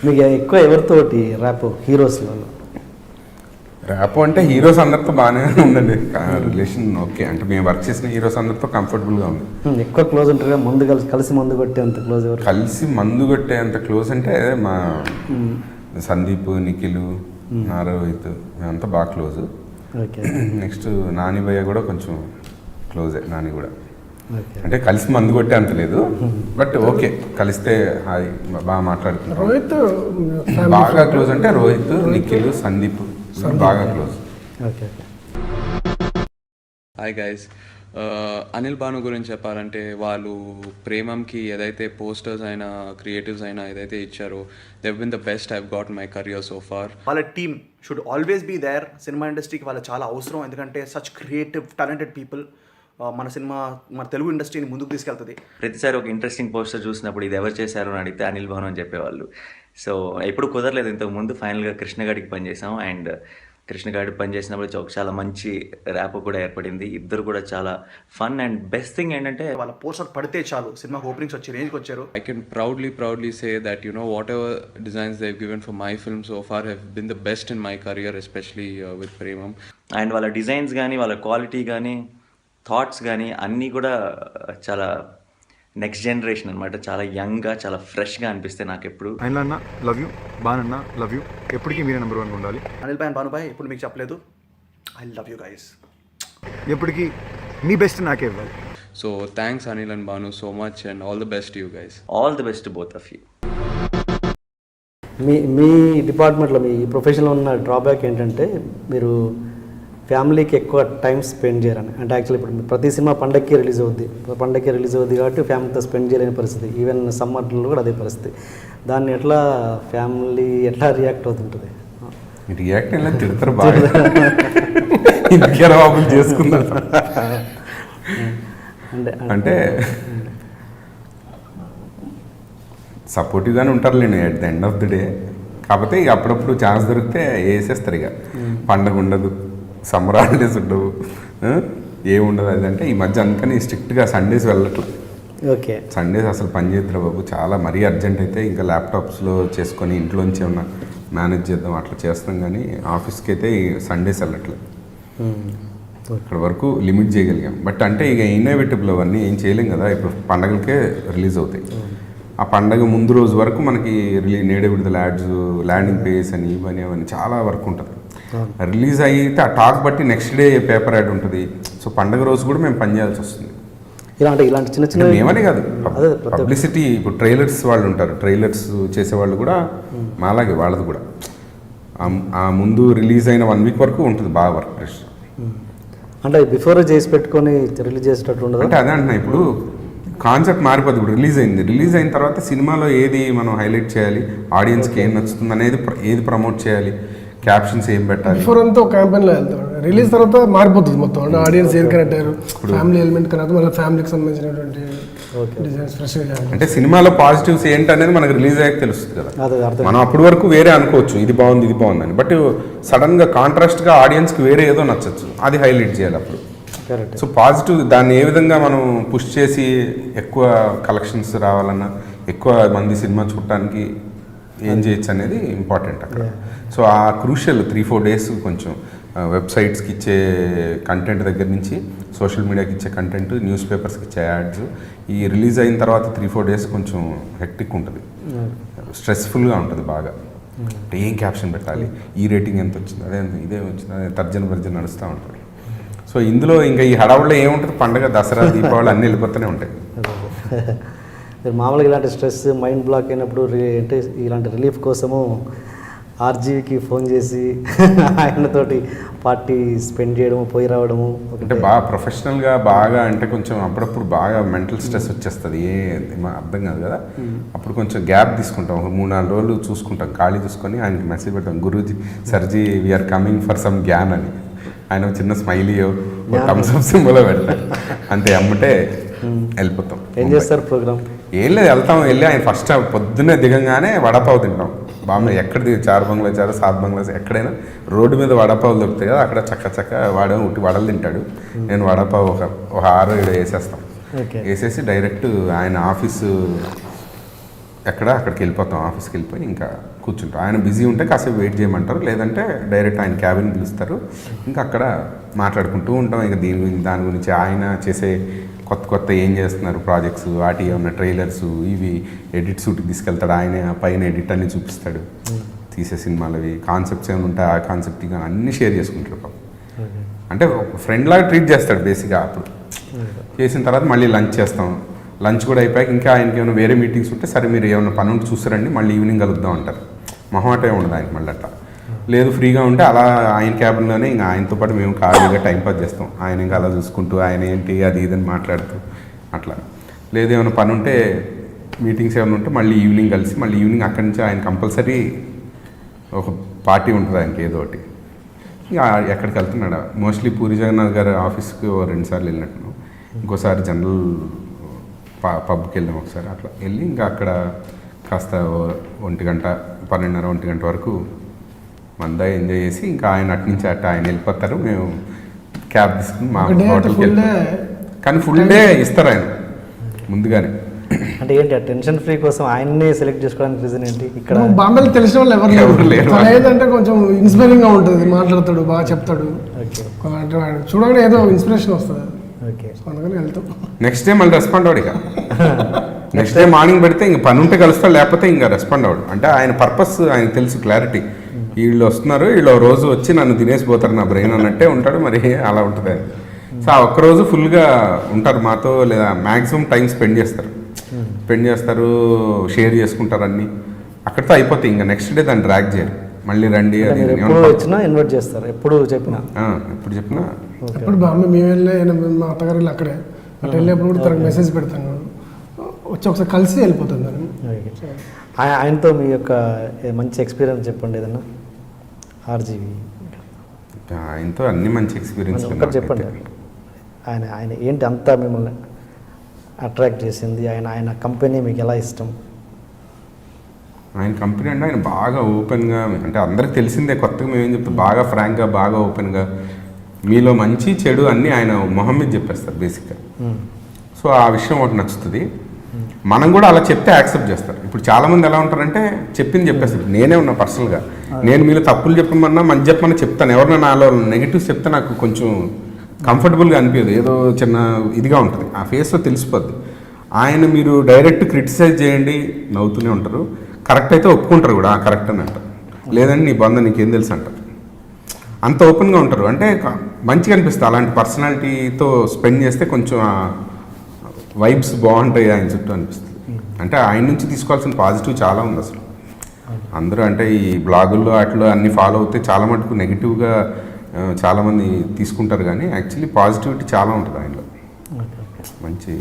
మీకు ఎక్కువ ఎవరితోటి ర్యాప్ హీరోస్లో? ర్యాప్ అంటే హీరోస్ అందరితో బాగానే ఉందండి రిలేషన్. ఓకే అంటే మేము వర్క్ చేసిన హీరోస్ అందరితో కంఫర్టబుల్గా ఉంది. ఎక్కువ క్లోజ్ ఉంటారు కదా, ముందు కలిసి మందు కొట్టేంత క్లోజ్ ఎవరు? కలిసి మందు కొట్టేంత క్లోజ్ అంటే మా సందీప్, నిఖిల్, నారోహిత్ మేమంతా బాగా క్లోజ్. ఓకే. నెక్స్ట్ నాని భయ్య కూడా కొంచెం క్లోజే. నాని కూడా అంటే కలిసి మందు కొట్టే అంత లేదు, బట్ ఓకే కలిస్తే హాయ్ బాగా మాట్లాడుతున్నారు. రోహిత్ బాగా క్లోజ్ అంటే రోహిత్, నిఖిల్, సందీప్ బాగా close. Okay. Hi guys, Anil Bhanu గురించి చెప్పాలంటే వాళ్ళు ప్రేమంకి ఏదైతే పోస్టర్స్ అయినా క్రియేటివ్స్ అయినా ఏదైతే ఇచ్చారో they been the best I've got my career so far. వాళ్ళ team should always be there. Cinema ఇండస్ట్రీకి వాళ్ళ చాలా అవసరం, ఎందుకంటే సచ్ క్రియేటివ్ టాలెంటెడ్ పీపుల్. మన తెలుగు ఇండస్ట్రీని ముందుకు తీసుకెళ్తుంది. ప్రతిసారి ఒక ఇంట్రెస్టింగ్ పోస్టర్ చూసినప్పుడు ఇది ఎవరు చేశారు అని అడిగితే అనిల్ భాను అని చెప్పేవాళ్ళు. సో ఎప్పుడు కుదరలేదు. ఇంతకు ముందు ఫైనల్గా కృష్ణగాడికి పనిచేసాం, అండ్ కృష్ణగాడి పనిచేసినప్పుడు చాలా మంచి ర్యాప్ కూడా ఏర్పడింది. ఇద్దరు కూడా చాలా ఫన్. అండ్ బెస్ట్ థింగ్ ఏంటంటే వాళ్ళ పోస్టర్ పడితే చాలు సినిమాకి ఓపెనింగ్స్ వచ్చి రేంజ్కి వచ్చారు. I can proudly say that, you know, whatever designs they've given for my film so far have been the best in my career, especially with Premam. And వాళ్ళ designs కానీ వాళ్ళ క్వాలిటీ కానీ థాట్స్ కానీ అన్నీ కూడా చాలా నెక్స్ట్ జనరేషన్ అనమాట. చాలా యంగ్గా చాలా ఫ్రెష్గా అనిపిస్తే నాకు ఎప్పుడు. అనిల్ అన్న లవ్ యూ, బాన్ అన్న లవ్ యూ, ఎప్పటికీ మీరే నెంబర్ 1 ఉండాలి. అనిల్ భాయ్, భాను భాయ్ ఇప్పుడు మీకు చెప్పలేదు, ఐ లవ్ యూ గైస్. ఎప్పటికీ మీ బెస్ట్ నాకే ఇవ్వాలి. So thanks Anil and Banu so much, and all the best to you guys. All the best to both of you. మీ డిపార్ట్మెంట్లో మీ ప్రొఫెషన్లో ఉన్న డ్రాబ్యాక్ ఏంటంటే మీరు ఫ్యామిలీకి ఎక్కువ టైం స్పెండ్ చేయరని. అంటే యాక్చువల్లీ ఇప్పుడు ప్రతి సినిమా పండగకి రిలీజ్ అవుద్ది కాబట్టి ఫ్యామిలీతో స్పెండ్ చేయలేని పరిస్థితి. ఈవెన్ సమ్మర్లో కూడా అదే పరిస్థితి. దాన్ని ఫ్యామిలీ ఎట్లా రియాక్ట్ అవుతుంటుంది? రియాక్ట్ ఎలా తిడతారు బాగా, ఇంకేనా బాబులు చేసుకుంటారు అంటే సపోర్టివ్గానే ఉంటారులేండి at the end of the day. కాకపోతే ఇక అప్పుడప్పుడు ఛాన్స్ దొరికితే వేసేస్తారు. ఇక పండగ ఉండదు, సమ్మర్ హాలిడేస్ ఉండవు, ఏముండదు. అదంటే ఈ మధ్య అందుకని స్ట్రిక్ట్గా సండేస్ వెళ్ళట్లేదు. ఓకే. సండేస్ అసలు పని చేద్దరు బాబు, చాలా మరీ అర్జెంట్ అయితే ఇంకా ల్యాప్టాప్స్లో చేసుకొని ఇంట్లోంచి ఏమన్నా మేనేజ్ చేద్దాం అట్లా చేస్తాం, కానీ ఆఫీస్కి అయితే ఈ సండేస్ వెళ్ళట్లేదు. ఇక్కడ వరకు లిమిట్ చేయగలిగాం. బట్ అంటే ఇక ఇన్నోవేటివ్లు అవన్నీ ఏం చేయలేం కదా. ఇప్పుడు పండగలకే రిలీజ్ అవుతాయి. ఆ పండగ ముందు రోజు వరకు మనకి నేడే విడుదల యాడ్స్, ల్యాండింగ్ పేజ్ అని ఇవన్నీ అవన్నీ చాలా వర్క్ ఉంటుంది. రిలీజ్ అయితే ఆ టాక్ బట్టి నెక్స్ట్ డే పేపర్ యాడ్ ఉంటుంది. సో పండగ రోజు కూడా మేము పనిచేయాల్సి వస్తుంది. ఇలాంటి చిన్న చిన్న ఏమని కాదు, పబ్లిసిటీ. ఇప్పుడు ట్రైలర్స్ వాళ్ళు ఉంటారు, ట్రైలర్స్ చేసేవాళ్ళు కూడా మాలాగే వాళ్ళది కూడా ఆ ముందు రిలీజ్ అయిన 1 వీక్ వరకు ఉంటుంది బాగా వర్క్ ప్రెషర్. అంటే బిఫోర్ చేసి పెట్టుకొని రిలీజ్ చేసేటట్టు ఉండదు. అంటే అదే అంటున్నా, ఇప్పుడు కాన్సెప్ట్ మారిపోతుంది. ఇప్పుడు రిలీజ్ అయిన తర్వాత సినిమాలో ఏది మనం హైలైట్ చేయాలి, ఆడియన్స్కి ఏం నచ్చుతుంది అనేది, ఏది ప్రమోట్ చేయాలి, క్యాప్షన్స్ ఏం పెట్టాలి. బిఫోర్ అంతా ఒక క్యాంపెయిన్లో వెళ్తాం, రిలీజ్ తర్వాత మారిపోతుంది మొత్తం. అంటే ఆడియన్స్ ఏది కనెక్ట్ అయ్యారు, ఫ్యామిలీ ఎలిమెంట్ కనెక్ట్, మళ్ళీ ఫ్యామిలీకి సంబంధించినటువంటి డిజైన్స్ ఫ్రెష్గా. అంటే సినిమాలో పాజిటివ్స్ ఏంటనేది మనకు రిలీజ్ అయ్యాక తెలుస్తుంది కదా. మనం అప్పటి వరకు వేరే అనుకోవచ్చు, ఇది బాగుంది ఇది బాగుందని. బట్ సడన్గా కాంట్రాస్ట్గా ఆడియన్స్కి వేరే ఏదో నచ్చచ్చు, అది హైలైట్ చేయాలి అప్పుడు. సో పాజిటివ్ దాన్ని ఏ విధంగా మనం పుష్ చేసి ఎక్కువ కలెక్షన్స్ రావాలన్నా, ఎక్కువ మంది సినిమా చూడటానికి ఏం చేయొచ్చు అనేది ఇంపార్టెంట్ అక్కడ. సో ఆ క్రూషియల్ 3-4 డేస్ కొంచెం వెబ్సైట్స్కి ఇచ్చే కంటెంట్ దగ్గర నుంచి సోషల్ మీడియాకి ఇచ్చే కంటెంట్, న్యూస్ పేపర్స్కి ఇచ్చే యాడ్స్, ఈ రిలీజ్ అయిన తర్వాత 3-4 డేస్ కొంచెం హెక్టిక్ ఉంటుంది, స్ట్రెస్ఫుల్గా ఉంటుంది బాగా. అంటే ఏం క్యాప్షన్ పెట్టాలి, ఈ రేటింగ్ ఎంత వచ్చింది, అదే ఇదే వచ్చింది, అదే తర్జన నడుస్తూ ఉంటుంది. సో ఇందులో ఇంకా ఈ హడావుల్లో ఏముంటుంది, పండగ, దసరా, దీపావళి అన్నీ వెళ్ళిపోతూనే ఉంటాయి. మామూలుగా ఇలాంటి స్ట్రెస్ మైండ్ బ్లాక్ అయినప్పుడు అంటే ఇలాంటి రిలీఫ్ కోసము ఆర్జీవికి ఫోన్ చేసి ఆయనతోటి పార్టీ స్పెండ్ చేయడము, పోయి రావడము. అంటే బాగా ప్రొఫెషనల్గా బాగా అంటే కొంచెం అప్పుడప్పుడు బాగా మెంటల్ స్ట్రెస్ వచ్చేస్తుంది, అర్థం కాదు కదా. అప్పుడు కొంచెం గ్యాప్ తీసుకుంటాం, ఒక 3-4 రోజులు చూసుకుంటాం, ఖాళీ చూసుకొని ఆయనకి మెసేజ్ పెడతాం, గురూజీ సర్జీ we are coming for some gyan అని. ఆయన చిన్న స్మైలీ థమ్స్అప్ సింబల్ పెడతాం, అంతే. అమ్మటే వెళ్ళిపోతాం. ఏం చేస్తారు ప్రోగ్రామ్? ఏం లేదు, వెళ్ళి ఆయన ఫస్ట్ పొద్దున్నే దిగంగానే వడపావు తింటాం. బామ్మ ఎక్కడ 4 బంగ్లా 7 బంగ్లా ఎక్కడైనా రోడ్డు మీద వడపావులు దొరుకుతాయి కదా, అక్కడ చక్క ఉట్టి వడలు తింటాడు. నేను వడపావు ఒక 6-7 వేసేస్తాం. వేసేసి డైరెక్ట్ ఆయన ఆఫీసు అక్కడికి వెళ్ళిపోతాం, ఆఫీస్కి వెళ్ళిపోయి ఇంకా కూర్చుంటాం. ఆయన బిజీ ఉంటే కాసేపు వెయిట్ చేయమంటారు, లేదంటే డైరెక్ట్ ఆయన క్యాబిన్ పిలుస్తారు, ఇంకా అక్కడ మాట్లాడుకుంటూ ఉంటాం. ఇక దాని గురించి ఆయన చేసే కొత్త ఏం చేస్తున్నారు ప్రాజెక్ట్స్, వాటి ఏమన్నా ట్రైలర్స్, ఇవి ఎడిట్ షూట్కి తీసుకెళ్తాడు ఆయన, పైన ఎడిట్ అన్ని చూపిస్తాడు, తీసే సినిమాలవి కాన్సెప్ట్స్ ఏమైనా ఉంటాయి, ఆ కాన్సెప్ట్ ఇక అన్నీ షేర్ చేసుకుంటారు. అంటే ఫ్రెండ్ లాగా ట్రీట్ చేస్తాడు బేసిక్గా. అప్పుడు చేసిన తర్వాత మళ్ళీ లంచ్ చేస్తాం. లంచ్ కూడా అయిపోయాక ఇంకా ఆయనకి ఏమైనా వేరే మీటింగ్స్ ఉంటే, సరే మీరు ఏమైనా పని ఉంటే చూస్తారండి, మళ్ళీ ఈవినింగ్ కలుద్దాం అంటారు. మొహమాటే ఉండదు ఆయనకి మళ్ళీ అట్లా. లేదు ఫ్రీగా ఉంటే అలా ఆయన క్యాబిన్లోనే ఇంకా ఆయనతో పాటు మేము ఖాళీగా టైంపాస్ చేస్తాం. ఆయన ఇంకా అలా చూసుకుంటూ ఆయన ఏంటి అది ఇదని మాట్లాడుతూ అట్లా. లేదు ఏమైనా పని ఉంటే, మీటింగ్స్ ఏమైనా ఉంటే మళ్ళీ ఈవినింగ్ కలిసి, మళ్ళీ ఈవినింగ్ అక్కడి నుంచి ఆయన కంపల్సరీ ఒక పార్టీ ఉంటుంది ఆయనకి ఏదో ఒకటి. ఇంకా ఎక్కడికి వెళ్తున్నాడు, మోస్ట్లీ పూరి జగన్నాథ్ గారి ఆఫీస్కి 2 సార్లు వెళ్ళినట్టున్నాం, ఇంకోసారి జనరల్ పబ్కి వెళ్ళాం ఒకసారి. అట్లా వెళ్ళి ఇంకా అక్కడ కాస్త 1 గంట 12:30 1 గంట వరకు మందా ఎంజాయ్ చేసి, ఇంకా ఆయన అటు నుంచి ఆయన వెళ్ళిపోతారు, మేము క్యాబ్ తీసుకుని మా హోటల్కి వెళ్తాం. కానీ ఫుల్ డే ఇస్తారు ఆయన ముందుగానే. అంటే ఏంటి టెన్షన్ ఫ్రీ కోసం ఆయన్నే సెలెక్ట్ చేసుకోవడానికి రీజన్ ఏంటి? ఇక్కడ బాంబేలో తెలిసిన వాళ్ళు ఎవరు లేరు. ఏంటంటే కొంచెం ఇన్స్పైరింగ్ గా ఉంటుంది, మాట్లాడతాడు, బాగా చెప్తాడు, చూడగానే ఏదో ఇన్స్పిరేషన్ వస్తుంది. అందుకని వెళ్తాం. నెక్స్ట్ డే మళ్ళీ రెస్పాండ్ అవ్వడు. ఇక నెక్స్ట్ డే మార్నింగ్ పెడితే ఇంక పని ఉంటే కలుస్తాడు, లేకపోతే ఇంకా రెస్పాండ్ అవ్వడు. అంటే ఆయన పర్పస్ ఆయనకు తెలుసు, క్లారిటీ. వీళ్ళు వస్తున్నారు, వీళ్ళు రోజు వచ్చి నన్ను తినేసిపోతారు నా బ్రెయిన్ అన్నట్టే ఉంటాడు. మరి అలా ఉంటుంది ఆయన. సో ఆ ఒక్కరోజు ఫుల్గా ఉంటారు మాతో, లేదా మ్యాక్సిమం టైం స్పెండ్ చేస్తారు, షేర్ చేసుకుంటారు అన్నీ. అక్కడితో అయిపోతాయి. ఇంకా నెక్స్ట్ డే దాన్ని డ్రాగ్ చేయరు, మళ్ళీ రండి అది వచ్చినా ఇన్వైట్ చేస్తారు. ఎప్పుడు చెప్పినా ఎప్పుడు బాంబే మేము వెళ్ళే మా అత్తగారు అక్కడే అటు వెళ్ళేప్పుడు కూడా తనకు మెసేజ్ పెడతాను, వచ్చి ఒకసారి కలిసి వెళ్ళిపోతాను దాన్ని. ఆయనతో మీ యొక్క మంచి ఎక్స్పీరియన్స్ చెప్పండి ఏదన్నా. ఆర్జీవి ఆయనతో అన్ని మంచి ఎక్స్పీరియన్స్ చెప్పండి. ఆయన ఏంటి అంతా మిమ్మల్ని అట్రాక్ట్ చేసింది? ఆయన కంపెనీ మీకు ఎలా ఇష్టం? ఆయన కంపెనీ అంటే ఆయన బాగా ఓపెన్గా, అంటే అందరికి తెలిసిందే, కొత్తగా మేమేం చెప్తాం, బాగా ఫ్రాంక్గా, బాగా ఓపెన్గా, మీలో మంచి చెడు అన్నీ ఆయన మొహం మీద చెప్పేస్తారు బేసిక్గా. సో ఆ విషయం ఒకటి నచ్చుతుంది. మనం కూడా అలా చెప్తే యాక్సెప్ట్ చేస్తారు. ఇప్పుడు చాలామంది ఎలా ఉంటారంటే చెప్పింది చెప్పేస్తారు. నేనే ఉన్నా పర్సనల్గా, నేను మీలో తప్పులు చెప్పమన్నా మంచి చెప్పమన్నా చెప్తాను. ఎవరైనా నాలో నెగిటివ్స్ చెప్తే నాకు కొంచెం కంఫర్టబుల్గా అనిపించదు, ఏదో చిన్న ఇదిగా ఉంటుంది, ఆ ఫేస్లో తెలిసిపోద్ది. ఆయన మీరు డైరెక్ట్ క్రిటిసైజ్ చేయండి, నవ్వుతూనే ఉంటారు. కరెక్ట్ అయితే ఒప్పుకుంటారు కూడా, కరెక్ట్ అని అంటారు. లేదండి నీ బంధం నీకేం తెలుసు అంటారు. అంత ఓపెన్గా ఉంటారు. అంటే మంచిగా అనిపిస్తుంది. అలాంటి పర్సనాలిటీతో స్పెండ్ చేస్తే కొంచెం వైబ్స్ బాగుంటాయి ఆయన చుట్టూ అనిపిస్తుంది. అంటే ఆయన నుంచి తీసుకోవాల్సిన పాజిటివ్ చాలా ఉంది అసలు. అందరూ అంటే ఈ బ్లాగుల్లో వాటిలో అన్ని ఫాలో అవుతే చాలా మటుకు నెగిటివ్గా చాలామంది తీసుకుంటారు, కానీ యాక్చువల్లీ పాజిటివిటీ చాలా ఉంటుంది ఆయనలో. మంచి